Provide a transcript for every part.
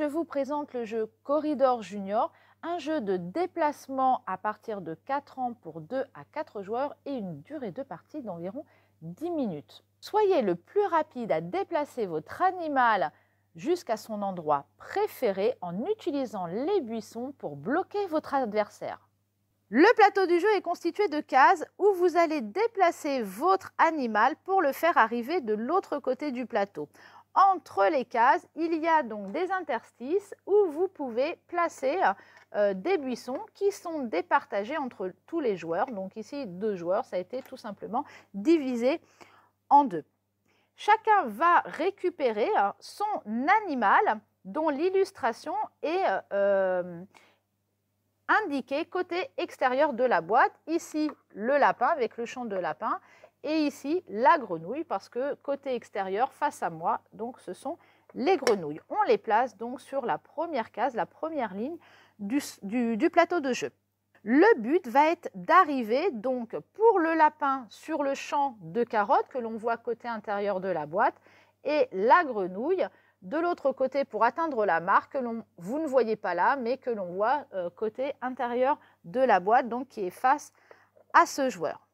vous présente le jeu Corridor Junior, un jeu de déplacement à partir de 4 ans pour 2 à 4 joueurs et une durée de partie d'environ 10 minutes. Soyez le plus rapide à déplacer votre animal jusqu'à son endroit préféré en utilisant les buissons pour bloquer votre adversaire. Le plateau du jeu est constitué de cases où vous allez déplacer votre animal pour le faire arriver de l'autre côté du plateau. Entre les cases, il y a donc des interstices où vous pouvez placer des buissons qui sont départagés entre tous les joueurs. Donc ici, 2 joueurs, ça a été tout simplement divisé en 2. Chacun va récupérer son animal dont l'illustration est indiquée côté extérieur de la boîte. Ici, le lapin avec le champ de lapin. Et ici, la grenouille, parce que côté extérieur, face à moi, donc ce sont les grenouilles. On les place donc sur la première case, la première ligne du plateau de jeu. Le but va être d'arriver donc pour le lapin sur le champ de carottes que l'on voit côté intérieur de la boîte et la grenouille de l'autre côté pour atteindre la marque que vous ne voyez pas là, mais que l'on voit côté intérieur de la boîte, donc qui est face à ce joueur.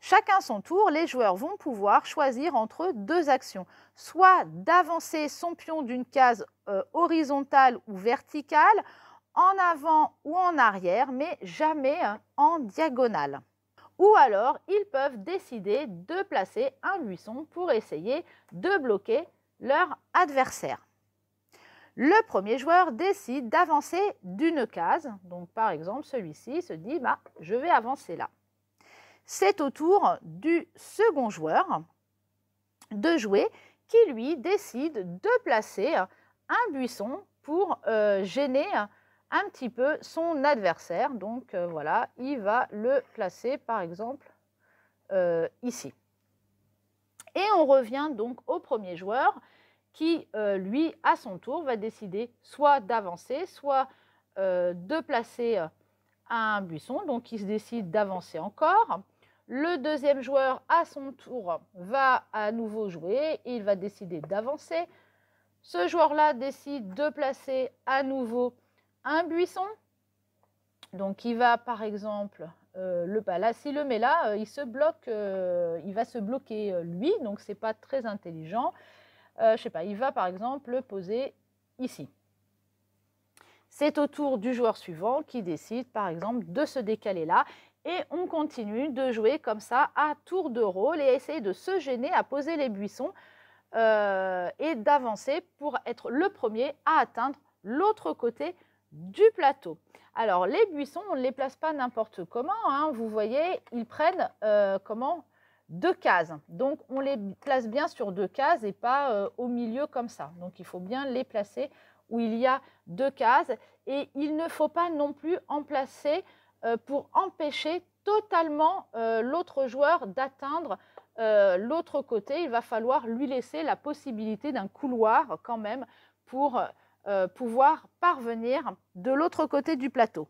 Chacun son tour, les joueurs vont pouvoir choisir entre 2 actions, soit d'avancer son pion d'une case horizontale ou verticale, en avant ou en arrière, mais jamais en diagonale. Ou alors, ils peuvent décider de placer un buisson pour essayer de bloquer leur adversaire. Le premier joueur décide d'avancer d'une case, donc par exemple celui-ci se dit je vais avancer là. C'est au tour du second joueur de jouer qui, lui, décide de placer un buisson pour gêner un petit peu son adversaire. Donc voilà, il va le placer par exemple ici. Et on revient donc au premier joueur qui, lui, à son tour, va décider soit d'avancer, soit de placer un buisson. Donc il se décide d'avancer encore. Le deuxième joueur, à son tour, va à nouveau jouer. Il va décider d'avancer. Ce joueur-là décide de placer à nouveau un buisson. Donc, il va, par exemple, là, s'il le met là, il se bloque, il va se bloquer lui. Donc, ce n'est pas très intelligent. Je ne sais pas, il va, par exemple, le poser ici. C'est au tour du joueur suivant qui décide, par exemple, de se décaler là. Et on continue de jouer comme ça à tour de rôle et essayer de se gêner à poser les buissons et d'avancer pour être le premier à atteindre l'autre côté du plateau. Alors, les buissons, on ne les place pas n'importe comment. Hein. Vous voyez, ils prennent 2 cases. Donc, on les place bien sur 2 cases et pas au milieu comme ça. Donc, il faut bien les placer où il y a 2 cases. Et il ne faut pas non plus en placer pour empêcher totalement l'autre joueur d'atteindre l'autre côté. Il va falloir lui laisser la possibilité d'un couloir quand même pour pouvoir parvenir de l'autre côté du plateau.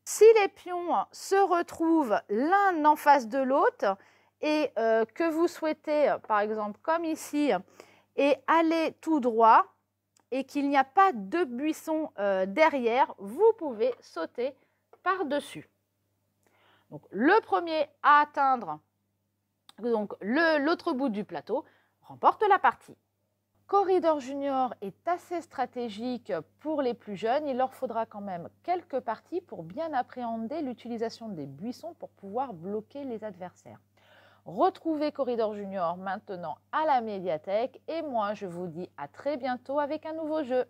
Si les pions se retrouvent l'un en face de l'autre et que vous souhaitez, par exemple comme ici, et aller tout droit et qu'il n'y a pas de buisson derrière, vous pouvez sauter par-dessus. Donc, le premier à atteindre l'autre bout du plateau remporte la partie. Corridor Junior est assez stratégique pour les plus jeunes. Il leur faudra quand même quelques parties pour bien appréhender l'utilisation des buissons pour pouvoir bloquer les adversaires. Retrouvez Corridor Junior maintenant à la médiathèque et moi je vous dis à très bientôt avec un nouveau jeu.